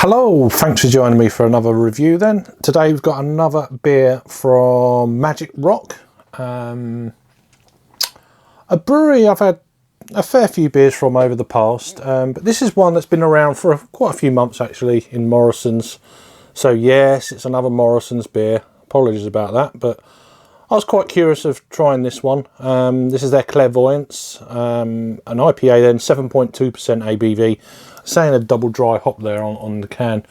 Hello, thanks for joining me for another review then. Today we've got another beer from Magic Rock. A brewery I've had a fair few beers from over the past, but this is one that's been around for quite a few months actually in Morrisons. So yes, it's another Morrisons beer. Apologies about that, but I was quite curious of trying this one. This is their Clairvoyance, an IPA then, 7.2% ABV. Saying a double dry hop there on the can.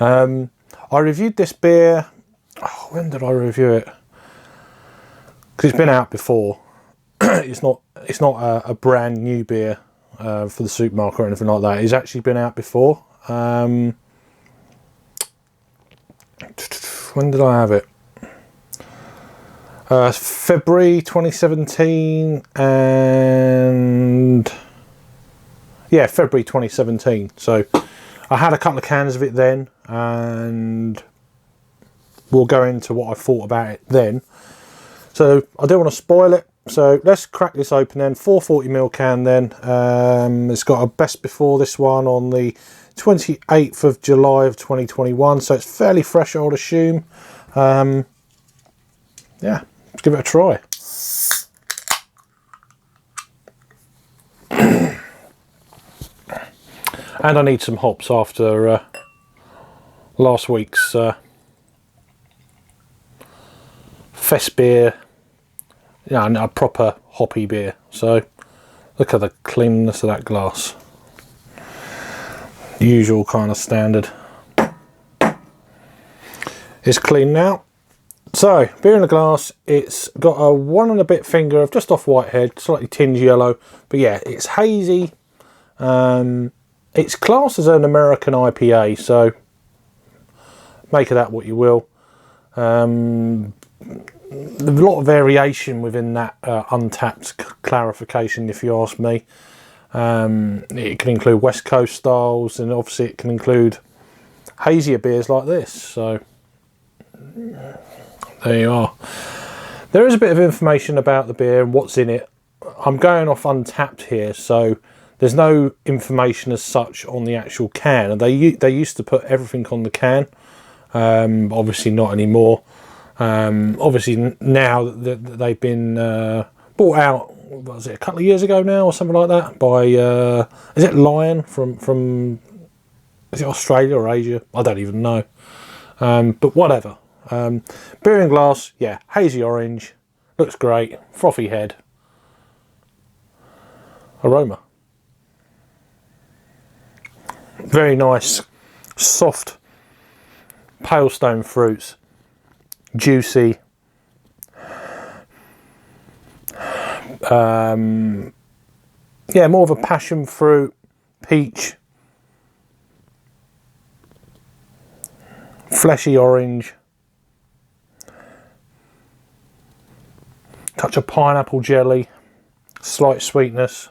I reviewed this beer, when did I review it? Because it's been out before. it's not a brand new beer for the supermarket or anything like that. It's actually been out before. When did I have it? February 2017 and yeah, February 2017. So I had a couple of cans of it then, and we'll go into what I thought about it then. So I don't want to spoil it, so let's crack this open then. 440ml can then. It's got a best before this one on the 28th of July of 2021, so it's fairly fresh I would assume. Yeah, let's give it a try. And I need some hops after last week's fest beer, a proper hoppy beer. So look at the cleanness of that glass. Usual kind of standard. It's clean now. So beer in the glass. It's got a 1 and a bit finger of just off white head, slightly tinged yellow, but yeah, it's hazy. It's classed as an American IPA, so make of that what you will. There's a lot of variation within that untapped clarification, if you ask me. It can include West Coast styles, and obviously it can include hazier beers like this. So there you are. There is a bit of information about the beer and what's in it. I'm going off Untapped here, so there's no information as such on the actual can, and they used to put everything on the can. Obviously not anymore. Obviously now that they've been bought out, what was it, a couple of years ago now or something like that, by is it Lion from is it Australia or Asia? I don't even know. But whatever. Beer in glass, yeah, hazy orange, looks great, frothy head. Aroma. Very nice, soft, pale stone fruits, juicy. Yeah, more of a passion fruit, peach, fleshy orange, touch of pineapple jelly, slight sweetness.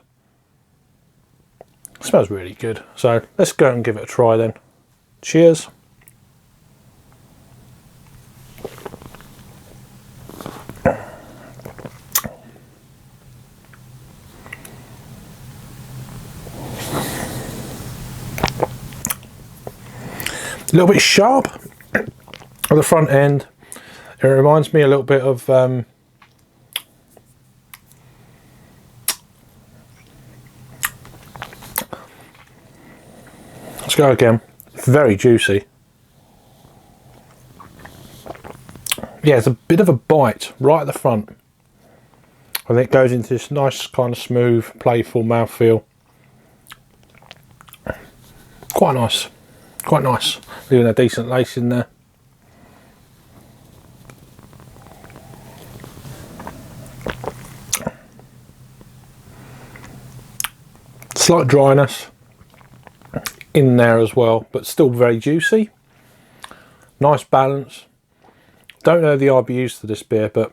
Smells really good, so let's go and give it a try then. Cheers. A little bit sharp at the front end. It reminds me a little bit of let's go again. Very juicy. Yeah, it's a bit of a bite right at the front, and it goes into this nice kind of smooth, playful mouthfeel. Quite nice. Quite nice. Leaving a decent lace in there. Slight dryness in there as well, but still very juicy. Nice balance. Don't know the IBUs for this beer, but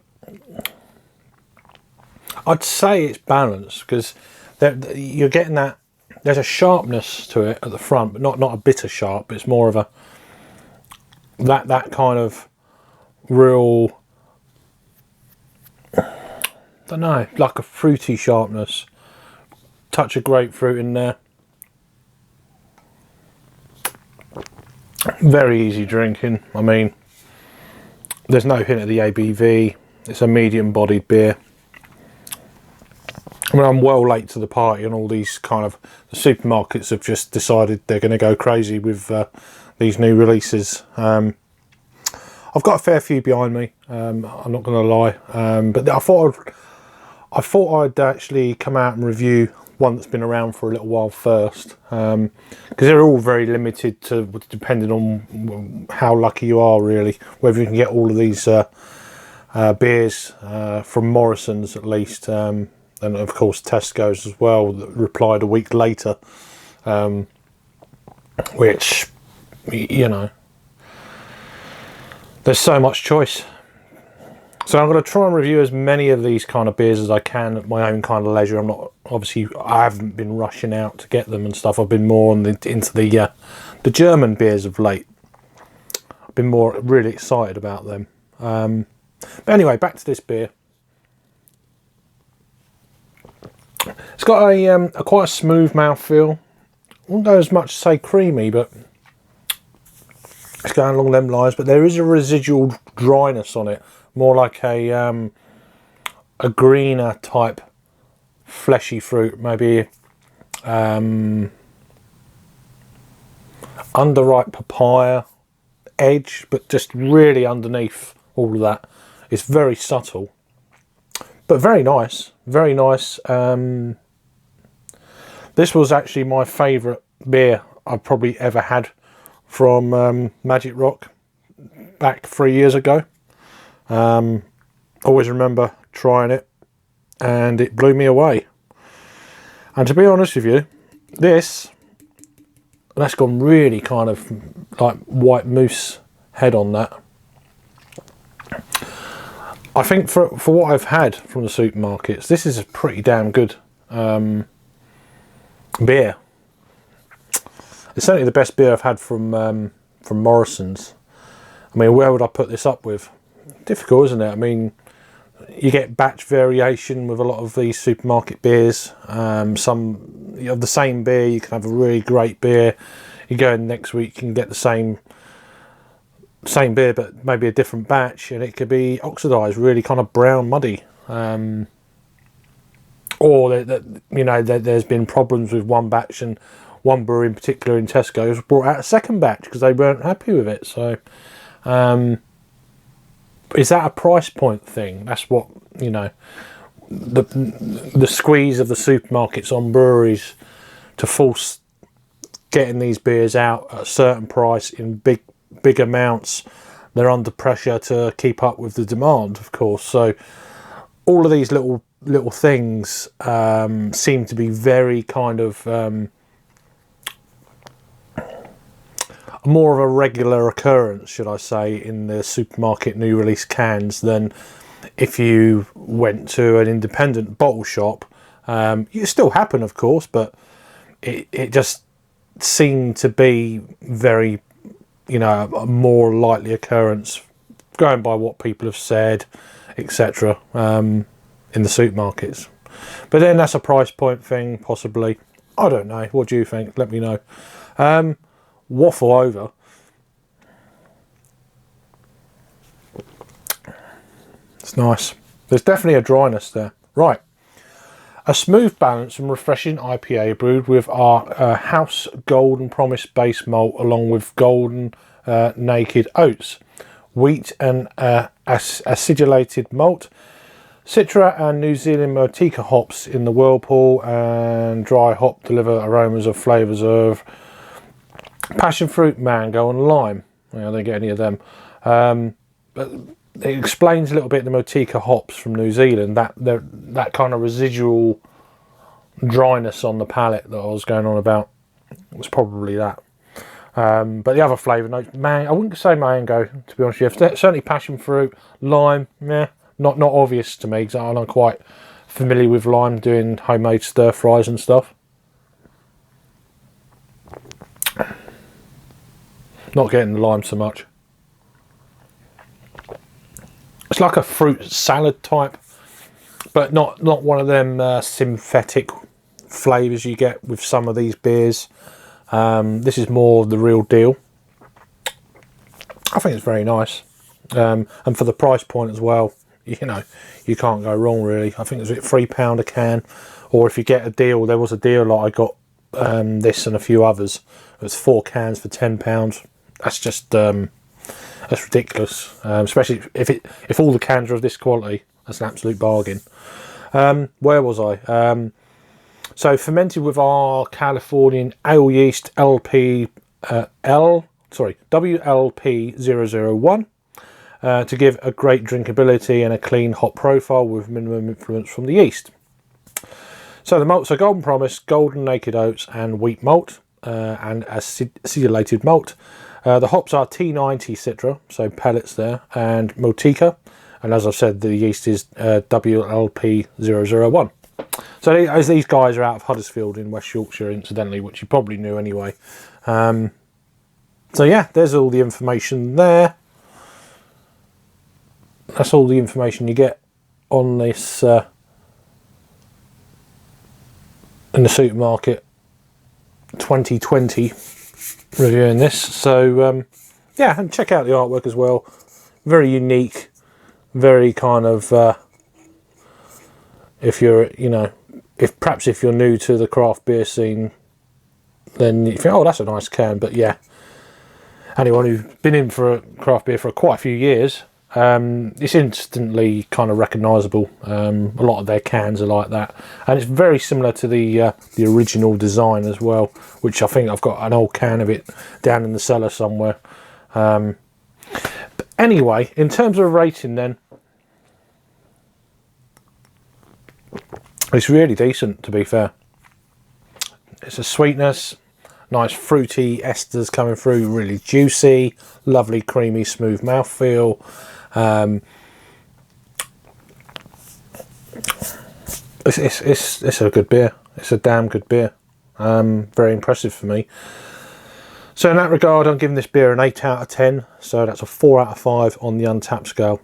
I'd say it's balanced, because you're getting that. There's a sharpness to it at the front, but not a bitter sharp. It's more of a that kind of real, I don't know, like a fruity sharpness. Touch of grapefruit in there. Very easy drinking. I mean, there's no hint of the ABV. It's a medium-bodied beer. I mean, I'm well late to the party, and all these kind of the supermarkets have just decided they're going to go crazy with these new releases. I've got a fair few behind me. I'm not going to lie, but I thought I'd actually come out and review one that's been around for a little while first, because they're all very limited to depending on how lucky you are, really, whether you can get all of these beers from Morrisons at least. And of course Tesco's as well, that replied a week later, which, you know, there's so much choice. So I'm going to try and review as many of these kind of beers as I can at my own kind of leisure. I'm not, obviously, I haven't been rushing out to get them and stuff. I've been more on into the German beers of late. I've been more really excited about them. But anyway, back to this beer. It's got a quite a smooth mouthfeel. I wouldn't go as much say creamy, but it's going along them lines. But there is a residual dryness on it, more like a greener type fleshy fruit, maybe underripe papaya edge, but just really underneath all of that. It's very subtle. But very nice, very nice. This was actually my favourite beer I've probably ever had from Magic Rock back 3 years ago. Always remember trying it, and it blew me away. And to be honest with you, that's gone really kind of like white moose head on that. I think for what I've had from the supermarkets, this is a pretty damn good beer. It's certainly the best beer I've had from Morrisons. I mean, where would I put this up with? Difficult, isn't it? I mean, you get batch variation with a lot of these supermarket beers. Some, you have the same beer, you can have a really great beer. You go in next week, you can get the same beer, but maybe a different batch, and it could be oxidized, really kind of brown, muddy. Or that, you know, there's been problems with one batch, and one brewery in particular in Tesco has brought out a second batch because they weren't happy with it. So, is that a price point thing? That's what, you know, the squeeze of the supermarkets on breweries to force getting these beers out at a certain price in big amounts. They're under pressure to keep up with the demand, of course. So all of these little things seem to be very kind of more of a regular occurrence, should I say, in the supermarket new release cans than if you went to an independent bottle shop. It still happen, of course, but it just seemed to be very, you know, a more likely occurrence, going by what people have said, etc., in the supermarkets. But then that's a price point thing, possibly. I don't know. What do you think? Let me know. Waffle over. It's nice. There's definitely a dryness there. Right. A smooth, balanced and refreshing IPA brewed with our House Golden Promise base malt, along with Golden Naked Oats, wheat and acidulated malt, Citra and NZ Motueka hops in the whirlpool, and dry hop deliver aromas of flavours of passion fruit, mango and lime. I don't get any of them. But it explains a little bit the Motueka hops from New Zealand, that kind of residual dryness on the palate that I was going on about. It was probably that. But the other flavour notes, I wouldn't say mango, to be honest with you. Certainly passion fruit, lime, yeah, not obvious to me, because I'm not quite familiar with lime, doing homemade stir fries and stuff. Not getting the lime so much. It's like a fruit salad type, but not one of them synthetic flavours you get with some of these beers. This is more the real deal. I think it's very nice, and for the price point as well, you know, you can't go wrong really. I think it's £3 a can, or if you get a deal, there was a deal like I got this and a few others. It was 4 cans for £10. That's just that's ridiculous, especially if all the cans are of this quality. That's an absolute bargain. Where was I? So fermented with our Californian ale yeast WLP001 to give a great drinkability and a clean hop profile with minimum influence from the yeast. So the malts are Golden Promise, Golden Naked Oats and Wheat Malt and Acidulated Malt. The hops are T90 Citra, so pellets there, and Motueka. And as I've said, the yeast is WLP001. So as these guys are out of Huddersfield in West Yorkshire, incidentally, which you probably knew anyway. So yeah, there's all the information there. That's all the information you get on this in the supermarket 2020 reviewing this. So yeah, and check out the artwork as well. Very unique, very kind of if you're, you know, perhaps if you're new to the craft beer scene, then you think, oh, that's a nice can. But yeah, anyone who's been in for a craft beer for quite a few years, it's instantly kind of recognisable. A lot of their cans are like that, and it's very similar to the original design as well, which I think I've got an old can of it down in the cellar somewhere. But anyway, in terms of rating then, it's really decent, to be fair. It's a sweetness, nice fruity esters coming through, really juicy, lovely creamy smooth mouthfeel. It's a good beer. It's a damn good beer. Very impressive for me. So in that regard, I'm giving this beer an 8 out of 10. So that's a 4 out of 5 on the Untapped scale.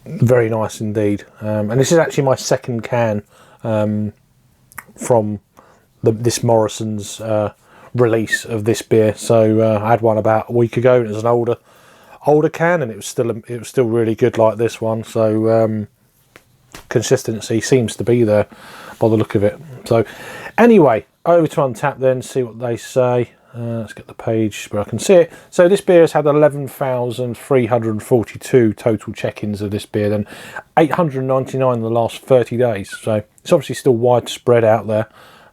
Very nice indeed. And this is actually my second can from this Morrisons release of this beer. So I had one about a week ago, and it was an older can, and it was still really good like this one. So consistency seems to be there by the look of it. So anyway, over to Untapped then, see what they say. Let's get the page where I can see it. So this beer has had 11,342 total check-ins of this beer, then 899 in the last 30 days. So it's obviously still widespread out there.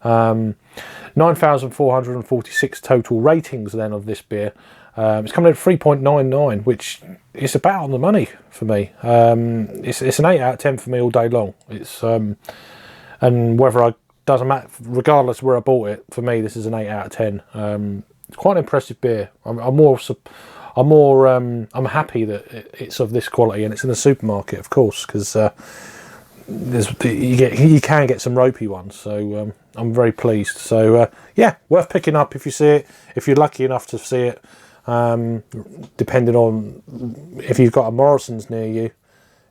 9,446 total ratings then of this beer. It's coming in at 3.99, which is about on the money for me. It's an 8 out of 10 for me all day long. It's and whether doesn't matter, regardless where I bought it. For me, this is an 8 out of 10. It's quite an impressive beer. I'm happy that it's of this quality, and it's in the supermarket, of course, because you can get some ropey ones. So I'm very pleased. So yeah, worth picking up if you see it, if you're lucky enough to see it. Depending on if you've got a Morrisons near you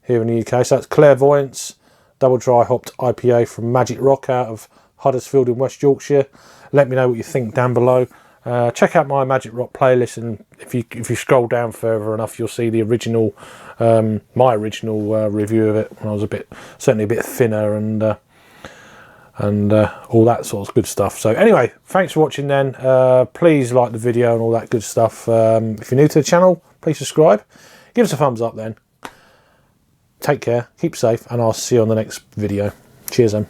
here in the UK. So that's Clairvoyance double dry hopped IPA from Magic Rock out of Huddersfield in West Yorkshire. Let me know what you think down below. Check out my Magic Rock playlist, and if you scroll down further enough, you'll see the original, my original review of it when I was certainly a bit thinner and all that sort of good stuff. So anyway, thanks for watching then. Please like the video and all that good stuff. If you're new to the channel, please subscribe. Give us a thumbs up then. Take care, keep safe, and I'll see you on the next video. Cheers then.